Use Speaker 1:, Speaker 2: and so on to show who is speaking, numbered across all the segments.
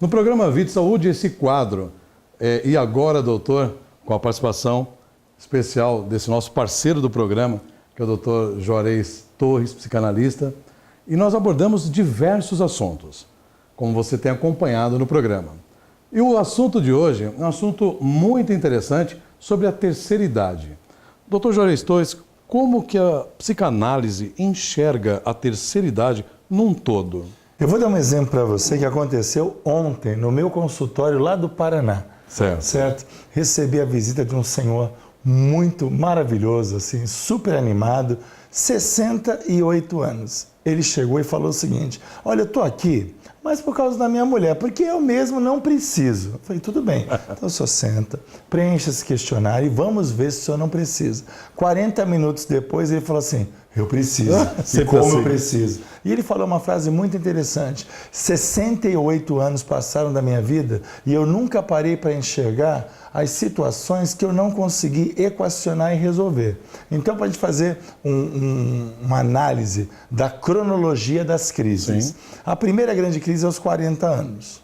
Speaker 1: No programa Vida e Saúde, esse quadro, e agora, doutor, com a participação especial desse nosso parceiro do programa, que é o doutor Juarez Torres, psicanalista, e nós abordamos diversos assuntos, como você tem acompanhado no programa. E o assunto de hoje é um assunto muito interessante sobre a terceira idade. Doutor Juarez Torres, como que a psicanálise enxerga a terceira idade num todo?
Speaker 2: Eu vou dar um exemplo para você que aconteceu ontem no meu consultório lá do Paraná. Certo? Recebi a visita de um senhor muito maravilhoso, assim, super animado, 68 anos. Ele chegou e falou o seguinte: olha, eu estou aqui, mas por causa da minha mulher, porque eu mesmo não preciso. Eu falei, tudo bem, então o senhor senta, preencha esse questionário e vamos ver se o senhor não precisa. 40 minutos depois ele falou assim: eu preciso, e como eu preciso. E ele falou uma frase muito interessante: 68 anos passaram da minha vida e eu nunca parei para enxergar as situações que eu não consegui equacionar e resolver. Então, para a gente fazer uma análise da cronologia das crises. Sim. A primeira grande crise é aos 40 anos,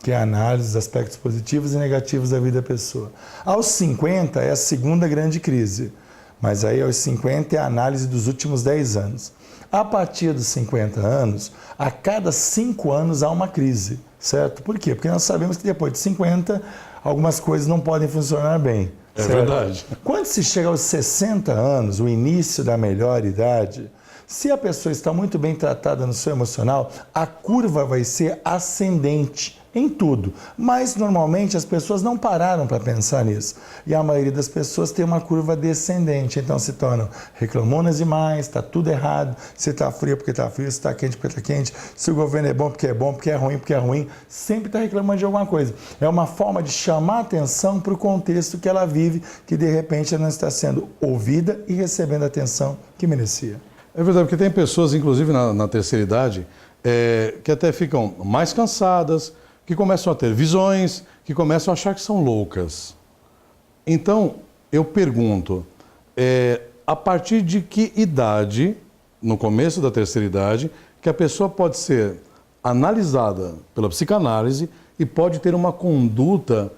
Speaker 2: que é a análise dos aspectos positivos e negativos da vida da pessoa. Aos 50 é a segunda grande crise, mas aí aos 50 é a análise dos últimos 10 anos. A partir dos 50 anos, a cada 5 anos há uma crise, certo? Por quê? Porque nós sabemos que depois de 50, algumas coisas não podem funcionar bem.
Speaker 1: É verdade.
Speaker 2: Quando se chega aos 60 anos, o início da melhor idade, se a pessoa está muito bem tratada no seu emocional, a curva vai ser ascendente em tudo. Mas, normalmente, as pessoas não pararam para pensar nisso. E a maioria das pessoas tem uma curva descendente. Então, se tornam reclamonas demais, está tudo errado. Se está frio, porque está frio. Se está quente, porque está quente. Se o governo é bom, porque é ruim, porque é ruim. Sempre está reclamando de alguma coisa. É uma forma de chamar atenção para o contexto que ela vive, que, de repente, ela não está sendo ouvida e recebendo a atenção que merecia.
Speaker 1: É verdade, porque tem pessoas, inclusive na terceira idade, que até ficam mais cansadas, que começam a ter visões, que começam a achar que são loucas. Então, eu pergunto, a partir de que idade, no começo da terceira idade, que a pessoa pode ser analisada pela psicanálise e pode ter uma conduta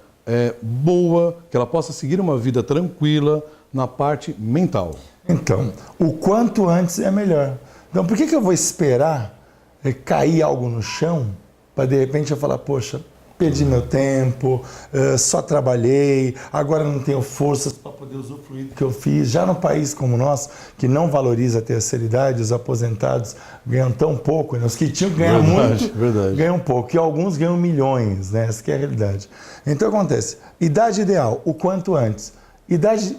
Speaker 1: boa, que ela possa seguir uma vida tranquila na parte mental?
Speaker 2: Então, o quanto antes é melhor. Então, por que eu vou esperar cair algo no chão para de repente eu falar, poxa, perdi meu tempo, só trabalhei, agora não tenho forças para poder usufruir do que eu fiz. Já num país como o nosso, que não valoriza a terceira idade, os aposentados ganham tão pouco, né? Os que tinham que ganhar muito, ganham pouco, e alguns ganham milhões, né? Essa que é a realidade. Então acontece, idade ideal, o quanto antes. Idade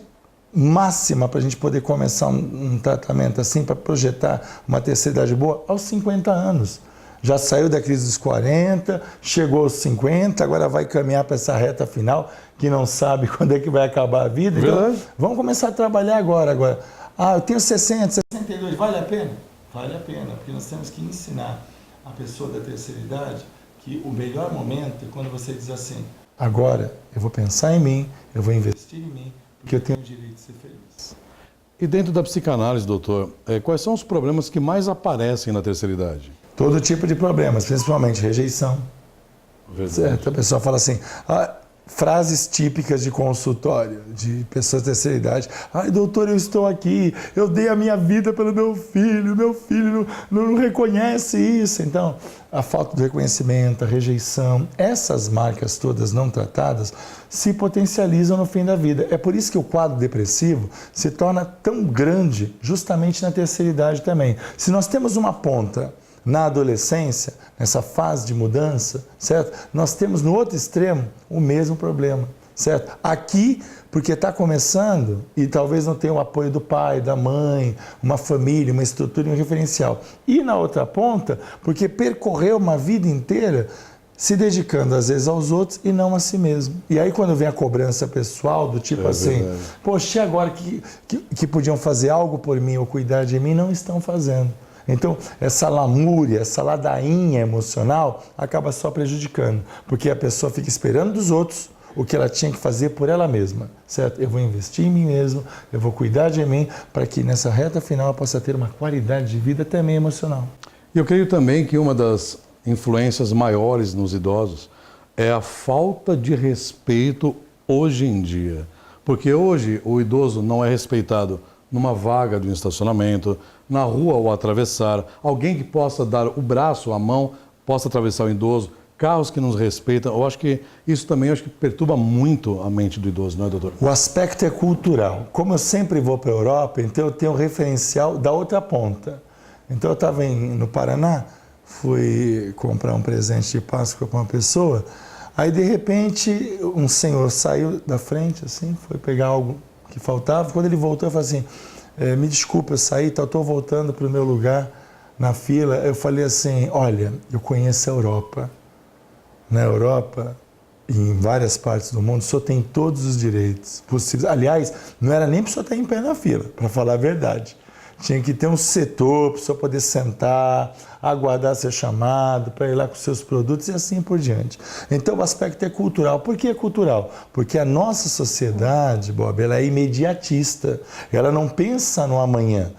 Speaker 2: máxima para a gente poder começar um tratamento assim, para projetar uma terceira idade boa, aos 50 anos. Já saiu da crise dos 40, chegou aos 50, agora vai caminhar para essa reta final, que não sabe quando é que vai acabar a vida. Então, vamos começar a trabalhar agora. Eu tenho 60, 62, vale a pena? Vale a pena, porque nós temos que ensinar a pessoa da terceira idade que o melhor momento é quando você diz assim: agora eu vou pensar em mim, eu vou investir em mim, porque eu tenho o direito de ser feliz.
Speaker 1: E dentro da psicanálise, doutor, quais são os problemas que mais aparecem na terceira idade?
Speaker 2: Todo tipo de problemas, principalmente rejeição. Certo? A pessoa fala assim, frases típicas de consultório, de pessoas de terceira idade. Ai, doutor, eu estou aqui, eu dei a minha vida pelo meu filho não reconhece isso. Então, a falta de reconhecimento, a rejeição, essas marcas todas não tratadas se potencializam no fim da vida. É por isso que o quadro depressivo se torna tão grande justamente na terceira idade também. Se nós temos uma ponta na adolescência, nessa fase de mudança, certo? Nós temos no outro extremo o mesmo problema, certo? Aqui, porque está começando e talvez não tenha o apoio do pai, da mãe, uma família, uma estrutura e um referencial. E na outra ponta, porque percorreu uma vida inteira se dedicando às vezes aos outros e não a si mesmo. E aí quando vem a cobrança pessoal do tipo assim, poxa, e agora que podiam fazer algo por mim ou cuidar de mim, não estão fazendo. Então, essa lamúria, essa ladainha emocional acaba só prejudicando, porque a pessoa fica esperando dos outros o que ela tinha que fazer por ela mesma, certo? Eu vou investir em mim mesmo, eu vou cuidar de mim, para que nessa reta final eu possa ter uma qualidade de vida também emocional.
Speaker 1: E eu creio também que uma das influências maiores nos idosos é a falta de respeito hoje em dia. Porque hoje o idoso não é respeitado numa vaga de um estacionamento, na rua ao atravessar, alguém que possa dar o braço, a mão, possa atravessar o idoso, carros que nos respeitam. Eu acho que isso também perturba muito a mente do idoso, não é, doutor?
Speaker 2: O aspecto é cultural. Como eu sempre vou para a Europa, então eu tenho um referencial da outra ponta. Então eu estava no Paraná, fui comprar um presente de Páscoa para uma pessoa, aí de repente um senhor saiu da frente, assim, foi pegar algo que faltava. Quando ele voltou, eu falei assim, me desculpa, eu saí, estou voltando para o meu lugar na fila. Eu falei assim, olha, eu conheço a Europa. Na Europa, e em várias partes do mundo, o senhor tem todos os direitos possíveis. Aliás, não era nem para o senhor estar em pé na fila, para falar a verdade. Tinha que ter um setor para o senhor poder sentar, aguardar ser chamado, para ir lá com seus produtos e assim por diante. Então o aspecto é cultural. Por que é cultural? Porque a nossa sociedade, Bob, ela é imediatista. Ela não pensa no amanhã.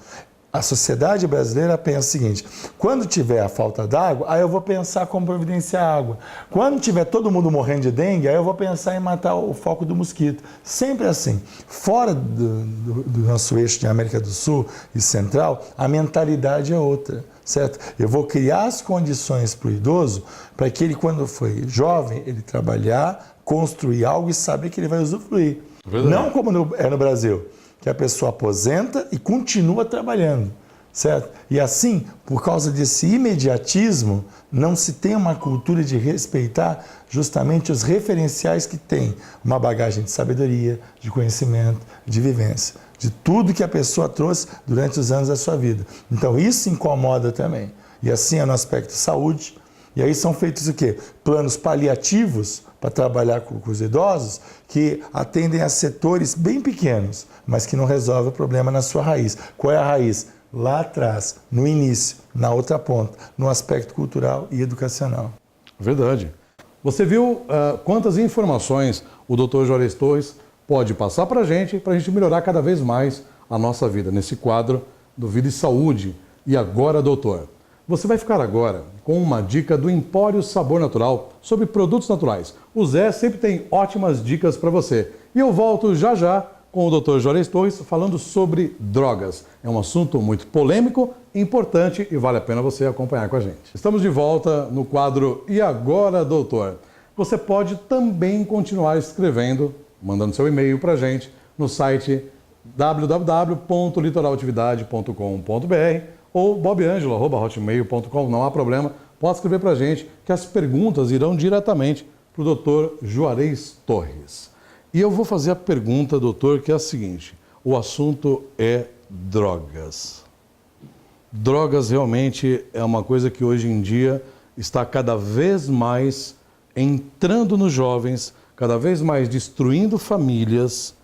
Speaker 2: A sociedade brasileira pensa o seguinte, quando tiver a falta d'água, aí eu vou pensar como providenciar água. Quando tiver todo mundo morrendo de dengue, aí eu vou pensar em matar o foco do mosquito. Sempre assim. Fora do nosso eixo de América do Sul e Central, a mentalidade é outra, certo? Eu vou criar as condições para o idoso, para que ele, quando for jovem, ele trabalhar, construir algo e saber que ele vai usufruir. Verdade. Não como é no Brasil, que a pessoa aposenta e continua trabalhando, certo? E assim, por causa desse imediatismo, não se tem uma cultura de respeitar justamente os referenciais que tem uma bagagem de sabedoria, de conhecimento, de vivência, de tudo que a pessoa trouxe durante os anos da sua vida. Então isso incomoda também. E assim é no aspecto de saúde. E aí são feitos o quê? Planos paliativos para trabalhar com os idosos que atendem a setores bem pequenos, mas que não resolvem o problema na sua raiz. Qual é a raiz? Lá atrás, no início, na outra ponta, no aspecto cultural e educacional.
Speaker 1: Verdade. Você viu quantas informações o Dr. Juarez Torres pode passar para a gente melhorar cada vez mais a nossa vida, nesse quadro do Vida e Saúde. E agora, doutor, você vai ficar agora com uma dica do Empório Sabor Natural sobre produtos naturais. O Zé sempre tem ótimas dicas para você. E eu volto já já com o Dr. Juarez Torres falando sobre drogas. É um assunto muito polêmico, importante e vale a pena você acompanhar com a gente. Estamos de volta no quadro E Agora, Doutor? Você pode também continuar escrevendo, mandando seu e-mail para a gente no site www.litoralatividade.com.br ou bobangelo@hotmail.com, não há problema, pode escrever para a gente que as perguntas irão diretamente para o Dr. Juarez Torres. E eu vou fazer a pergunta, doutor, que é a seguinte, o assunto é drogas. Drogas realmente é uma coisa que hoje em dia está cada vez mais entrando nos jovens, cada vez mais destruindo famílias,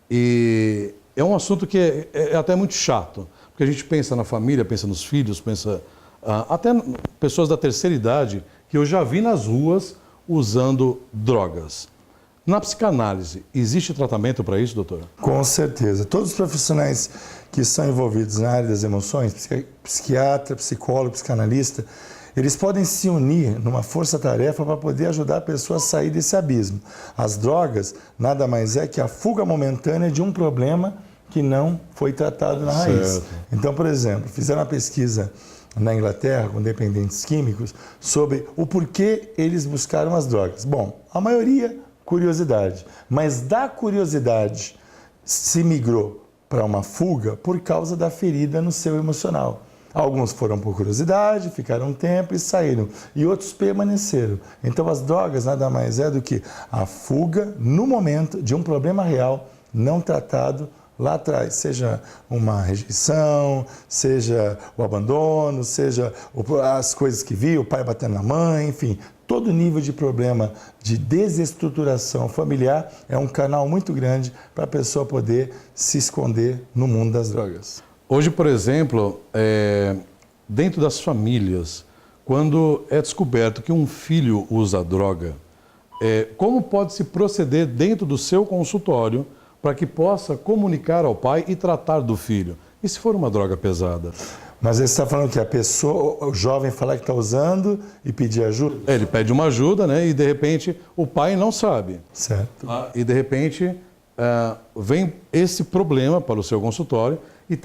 Speaker 1: e é um assunto que é até muito chato. Porque a gente pensa na família, pensa nos filhos, pensa até pessoas da terceira idade que eu já vi nas ruas usando drogas. Na psicanálise, existe tratamento para isso, doutor?
Speaker 2: Com certeza. Todos os profissionais que são envolvidos na área das emoções, psiquiatra, psicólogo, psicanalista, eles podem se unir numa força-tarefa para poder ajudar a pessoa a sair desse abismo. As drogas nada mais é que a fuga momentânea de um problema que não foi tratado na raiz.
Speaker 1: Certo.
Speaker 2: Então, por exemplo, fizeram uma pesquisa na Inglaterra com dependentes químicos sobre o porquê eles buscaram as drogas. Bom, a maioria, curiosidade. Mas da curiosidade se migrou para uma fuga por causa da ferida no seu emocional. Alguns foram por curiosidade, ficaram um tempo e saíram. E outros permaneceram. Então, as drogas nada mais é do que a fuga no momento de um problema real não tratado lá atrás, seja uma rejeição, seja o abandono, seja as coisas que viu, o pai batendo na mãe, enfim, todo nível de problema de desestruturação familiar é um canal muito grande para a pessoa poder se esconder no mundo das drogas.
Speaker 1: Hoje, por exemplo, dentro das famílias, quando é descoberto que um filho usa droga, como pode se proceder dentro do seu consultório para que possa comunicar ao pai e tratar do filho? E se for uma droga pesada?
Speaker 2: Mas aí você está falando que a pessoa, o jovem falar que está usando e pedir ajuda?
Speaker 1: Ele pede uma ajuda, né? E de repente o pai não sabe.
Speaker 2: Certo.
Speaker 1: E de repente vem esse problema para o seu consultório e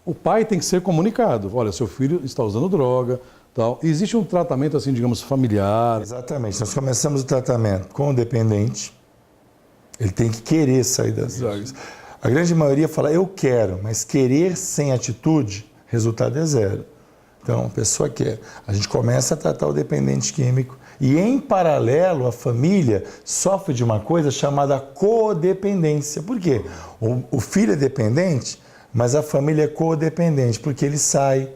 Speaker 1: o pai tem que ser comunicado. Olha, seu filho está usando droga, tal. E existe um tratamento assim, digamos, familiar.
Speaker 2: Exatamente. Nós começamos o tratamento com o dependente. Ele tem que querer sair das drogas. A grande maioria fala, eu quero, mas querer sem atitude, resultado é zero. Então, a pessoa quer. A gente começa a tratar o dependente químico e, em paralelo, a família sofre de uma coisa chamada codependência. Por quê? O filho é dependente, mas a família é codependente, porque ele sai,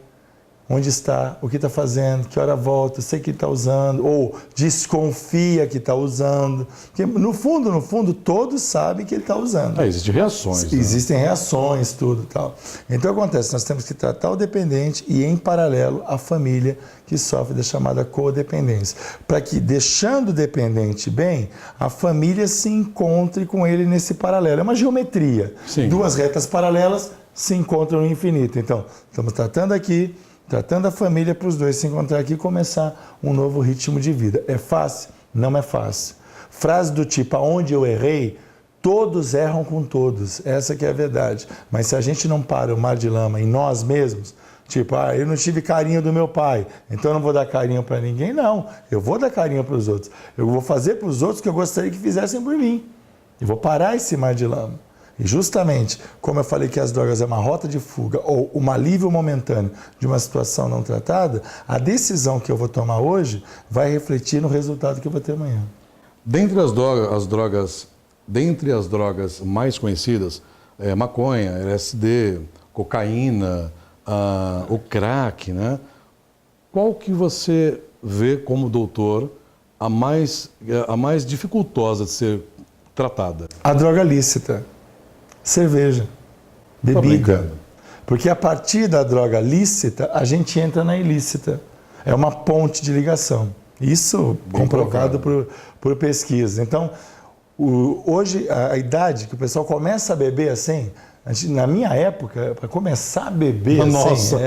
Speaker 2: onde está, o que está fazendo, que hora volta, sei que está usando, ou desconfia que está usando. Porque, no fundo, todos sabem que ele está usando.
Speaker 1: Existem reações. Né?
Speaker 2: Existem reações, tudo e tal. Então, acontece, nós temos que tratar o dependente e, em paralelo, a família que sofre da chamada codependência. Para que, deixando o dependente bem, a família se encontre com ele nesse paralelo. É uma geometria.
Speaker 1: Sim.
Speaker 2: Duas retas paralelas se encontram no infinito. Então, estamos tratando aqui, tratando a família para os dois se encontrar aqui e começar um novo ritmo de vida. É fácil? Não é fácil. Frase do tipo, aonde eu errei, todos erram com todos. Essa que é a verdade. Mas se a gente não para o mar de lama em nós mesmos, tipo, eu não tive carinho do meu pai, então eu não vou dar carinho para ninguém. Não, eu vou dar carinho para os outros. Eu vou fazer para os outros o que eu gostaria que fizessem por mim. Eu vou parar esse mar de lama. E justamente, como eu falei que as drogas é uma rota de fuga ou um alívio momentâneo de uma situação não tratada, a decisão que eu vou tomar hoje vai refletir no resultado que eu vou ter amanhã.
Speaker 1: Dentre as drogas mais conhecidas, maconha, LSD, cocaína, o crack, né? Qual que você vê como doutor a mais dificultosa de ser tratada?
Speaker 2: A droga lícita. Cerveja, bebida. Porque a partir da droga lícita, a gente entra na ilícita. É uma ponte de ligação. Isso bem comprovado por pesquisa. Então, hoje, a idade que o pessoal começa a beber assim, na minha época, para começar a beber
Speaker 1: Nossa.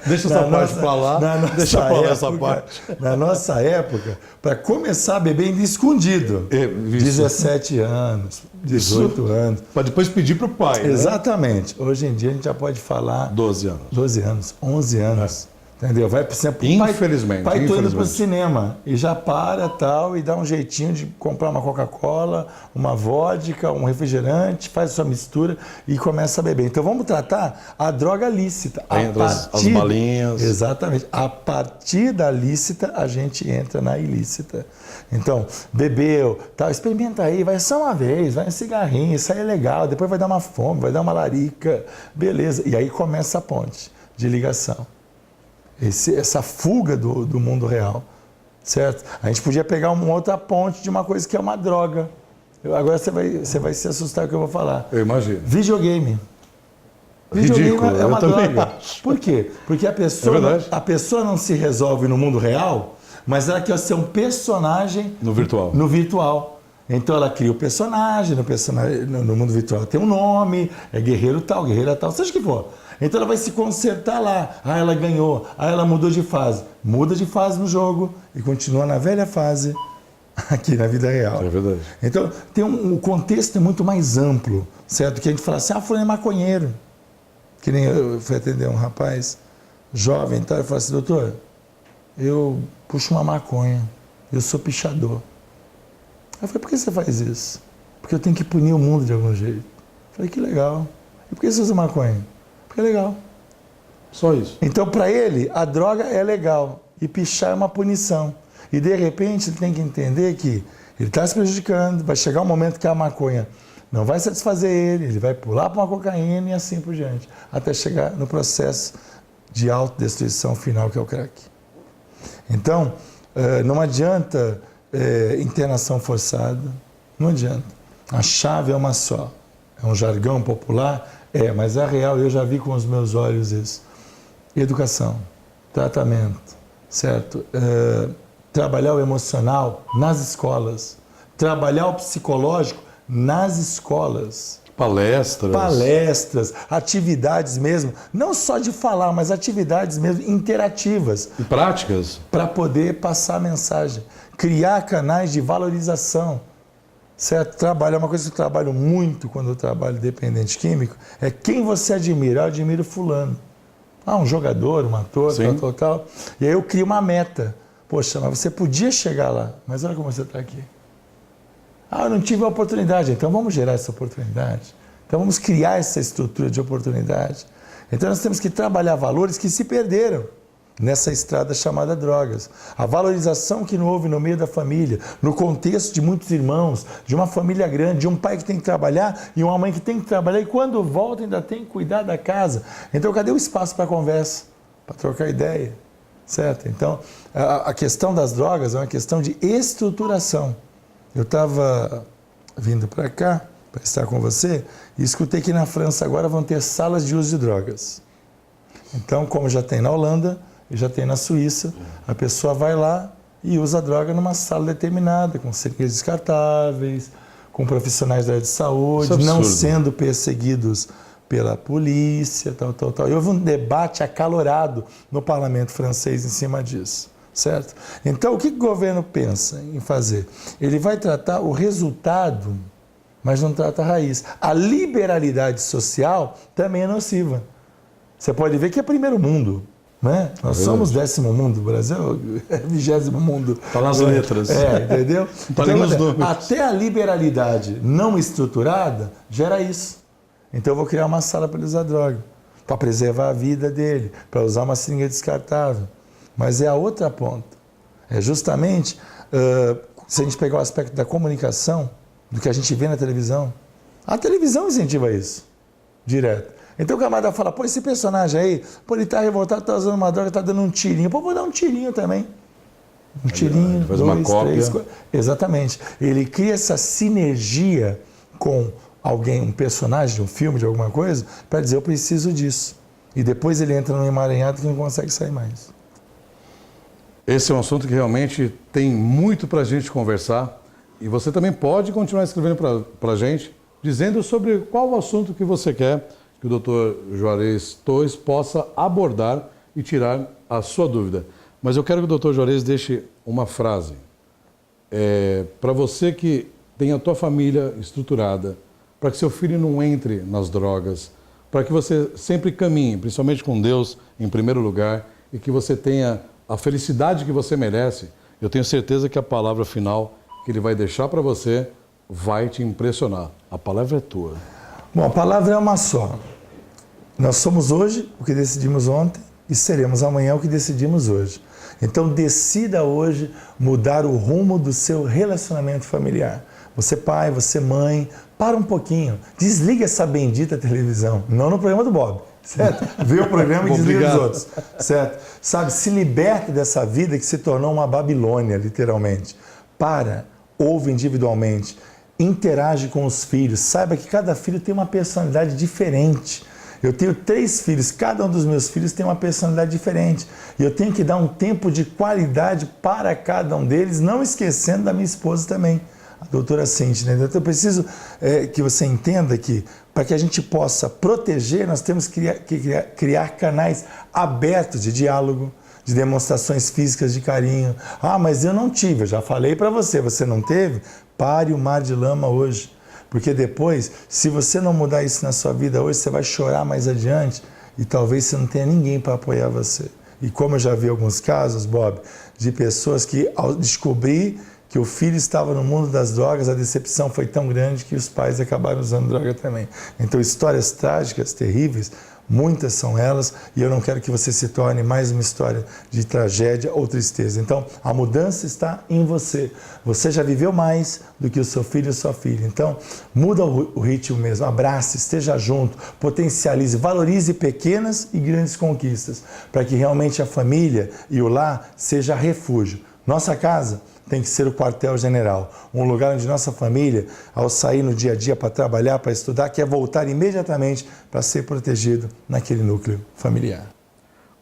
Speaker 1: Deixa essa parte para lá, deixa eu falar essa parte.
Speaker 2: Na nossa época, para começar a beber ainda escondido, 17 anos, 18 anos.
Speaker 1: Para depois pedir para o pai.
Speaker 2: Exatamente. Né? Hoje em dia a gente já pode falar...
Speaker 1: 12 anos.
Speaker 2: 12 anos, 11 anos. Entendeu? Vai, por exemplo,
Speaker 1: infelizmente.
Speaker 2: Pai, tô indo para o cinema e já para tal e dá um jeitinho de comprar uma Coca-Cola, uma vodka, um refrigerante, faz a sua mistura e começa a beber. Então vamos tratar a droga lícita.
Speaker 1: As balinhas.
Speaker 2: Exatamente. A partir da lícita a gente entra na ilícita. Então, bebeu, tal, experimenta aí, vai só uma vez, vai um cigarrinho, isso aí é legal, depois vai dar uma fome, vai dar uma larica, beleza. E aí começa a ponte de ligação. Essa fuga do mundo real, certo? A gente podia pegar uma outra ponte de uma coisa que é uma droga. Agora você vai se assustar com o que eu vou falar.
Speaker 1: Eu imagino.
Speaker 2: Videogame.
Speaker 1: Ridículo,
Speaker 2: é uma droga.
Speaker 1: Acho.
Speaker 2: Por quê? Porque a pessoa não se resolve no mundo real, mas ela quer ser um personagem
Speaker 1: no virtual.
Speaker 2: No virtual. Então ela cria o personagem, no mundo virtual tem um nome, é guerreiro tal, guerreira tal, seja o que for. Então ela vai se consertar lá. Ela ganhou. Ela mudou de fase. Muda de fase no jogo e continua na velha fase aqui na vida real.
Speaker 1: É verdade.
Speaker 2: Então o contexto é muito mais amplo, certo? Que a gente fala assim, fulano é maconheiro. Que nem eu fui atender um rapaz jovem, então ele falou assim, doutor, eu puxo uma maconha, eu sou pichador. Eu falei, por que você faz isso? Porque eu tenho que punir o mundo de algum jeito. Eu falei, que legal. E por que você usa maconha? Porque é legal.
Speaker 1: Só isso.
Speaker 2: Então, para ele, a droga é legal e pichar é uma punição. E, de repente, ele tem que entender que ele está se prejudicando, vai chegar um momento que a maconha não vai satisfazer ele vai pular para uma cocaína e assim por diante, até chegar no processo de autodestruição final, que é o crack. Então, não adianta internação forçada, não adianta. A chave é uma só. É um jargão popular? Mas é real, eu já vi com os meus olhos isso. Educação, tratamento, certo? Trabalhar o emocional nas escolas, trabalhar o psicológico nas escolas. Palestras, atividades mesmo, não só de falar, mas atividades mesmo interativas.
Speaker 1: E práticas.
Speaker 2: Para poder passar a mensagem. Criar canais de valorização. Certo? Trabalho é uma coisa que eu trabalho muito quando eu trabalho dependente químico, é quem você admira. Eu admiro fulano. Um jogador, um ator, tal. E aí eu crio uma meta. Poxa, mas você podia chegar lá, mas olha como você está aqui. Eu não tive a oportunidade, então vamos gerar essa oportunidade. Então vamos criar essa estrutura de oportunidade. Então nós temos que trabalhar valores que se perderam nessa estrada chamada drogas. A valorização que não houve no meio da família, no contexto de muitos irmãos, de uma família grande, de um pai que tem que trabalhar e uma mãe que tem que trabalhar e quando volta ainda tem que cuidar da casa. Então cadê o espaço para conversa, para trocar ideia? Certo? Então a questão das drogas é uma questão de estruturação. Eu estava vindo para cá, para estar com você, e escutei que na França agora vão ter salas de uso de drogas. Então, como já tem na Holanda e já tem na Suíça, a pessoa vai lá e usa a droga numa sala determinada, com seringas descartáveis, com profissionais da área de saúde, não sendo perseguidos pela polícia, tal. E houve um debate acalorado no parlamento francês em cima disso. Certo? Então, o que o governo pensa em fazer? Ele vai tratar o resultado, mas não trata a raiz. A liberalidade social também é nociva. Você pode ver que é primeiro mundo. Né? Nós somos 10º mundo, o Brasil é 20º mundo.
Speaker 1: Está nas letras.
Speaker 2: Entendeu?
Speaker 1: Está ali nos números.
Speaker 2: Até a liberalidade não estruturada gera isso. Então, eu vou criar uma sala para ele usar droga, para preservar a vida dele, para usar uma seringa descartável. Mas é a outra ponta. É justamente, se a gente pegar o aspecto da comunicação, do que a gente vê na televisão, a televisão incentiva isso, direto. Então o camarada fala, esse personagem aí, ele tá revoltado, tá usando uma droga, tá dando um tirinho. Vou dar um tirinho também. Um tirinho,
Speaker 1: faz uma cópia.
Speaker 2: Exatamente. Ele cria essa sinergia com alguém, um personagem de um filme, de alguma coisa, para dizer, eu preciso disso. E depois ele entra num emaranhado que não consegue sair mais.
Speaker 1: Esse é um assunto que realmente tem muito para a gente conversar e você também pode continuar escrevendo para a gente, dizendo sobre qual o assunto que você quer que o Dr. Juarez Torres possa abordar e tirar a sua dúvida. Mas eu quero que o Dr. Juarez deixe uma frase para você que tem a tua família estruturada, para que seu filho não entre nas drogas, para que você sempre caminhe, principalmente com Deus em primeiro lugar, e que você tenha a felicidade que você merece. Eu tenho certeza que a palavra final que ele vai deixar para você vai te impressionar. A palavra é tua.
Speaker 2: Bom, a palavra é uma só. Nós somos hoje o que decidimos ontem e seremos amanhã o que decidimos hoje. Então decida hoje mudar o rumo do seu relacionamento familiar. Você pai, você mãe, para um pouquinho. Desliga essa bendita televisão. Não no programa do Bob. Certo? Vê o programa e desliga os outros. Certo? Sabe, se liberte dessa vida que se tornou uma Babilônia, literalmente. Ouve individualmente, interage com os filhos. Saiba que cada filho tem uma personalidade diferente. Eu tenho 3 filhos, cada um dos meus filhos tem uma personalidade diferente. E eu tenho que dar um tempo de qualidade para cada um deles, não esquecendo da minha esposa também, a doutora Cintia. Né? Então eu preciso que você entenda que para que a gente possa proteger, nós temos que criar canais abertos de diálogo, de demonstrações físicas de carinho. Mas eu não tive, eu já falei para você, você não teve? Pare o mar de lama hoje. Porque depois, se você não mudar isso na sua vida hoje, você vai chorar mais adiante e talvez você não tenha ninguém para apoiar você. E como eu já vi alguns casos, Bob, de pessoas que ao descobrir que o filho estava no mundo das drogas, a decepção foi tão grande que os pais acabaram usando droga também. Então, histórias trágicas, terríveis, muitas são elas, e eu não quero que você se torne mais uma história de tragédia ou tristeza. Então, a mudança está em você. Você já viveu mais do que o seu filho e sua filha. Então, muda o ritmo mesmo, abrace, esteja junto, potencialize, valorize pequenas e grandes conquistas, para que realmente a família e o lar seja refúgio. Nossa casa tem que ser o quartel-general, um lugar onde nossa família, ao sair no dia a dia para trabalhar, para estudar, quer voltar imediatamente para ser protegido naquele núcleo familiar.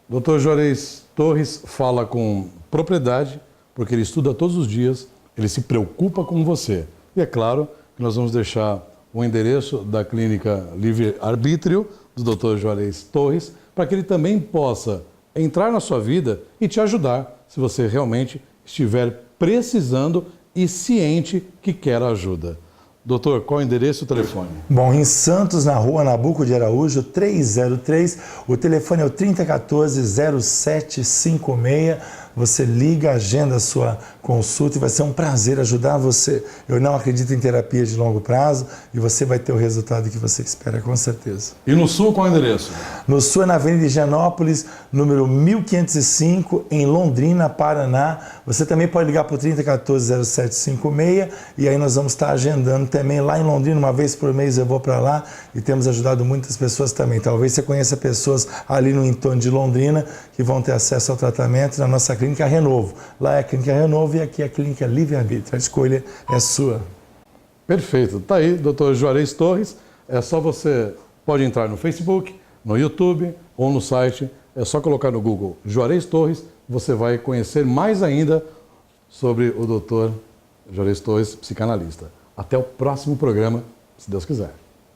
Speaker 1: Dr. Juarez Torres fala com propriedade, porque ele estuda todos os dias, ele se preocupa com você. E é claro que nós vamos deixar o endereço da Clínica Livre Arbítrio, do Dr. Juarez Torres, para que ele também possa entrar na sua vida e te ajudar, se você realmente estiver precisando e ciente que quer ajuda. Doutor, qual o endereço e o telefone?
Speaker 2: Bom, em Santos, na rua Nabuco de Araújo, 303, o telefone é o 3014-0756. Você liga, agenda a sua consulta e vai ser um prazer ajudar você. Eu não acredito em terapia de longo prazo e você vai ter o resultado que você espera, com certeza.
Speaker 1: E no Sul, qual o endereço?
Speaker 2: No Sul é na Avenida Higienópolis, número 1505, em Londrina, Paraná. Você também pode ligar para o 3014-0756 e aí nós vamos estar agendando também lá em Londrina. Uma vez por mês eu vou para lá e temos ajudado muitas pessoas também. Talvez você conheça pessoas ali no entorno de Londrina que vão ter acesso ao tratamento na nossa clínica Renovo. Lá é a Clínica Renovo e aqui é a Clínica Livre Arbítrio. A escolha é sua.
Speaker 1: Perfeito. Tá aí, Dr. Juarez Torres. É só você, pode entrar no Facebook, no YouTube ou no site. É só colocar no Google Juarez Torres. Você vai conhecer mais ainda sobre o Dr. Juarez Torres, psicanalista. Até o próximo programa, se Deus quiser.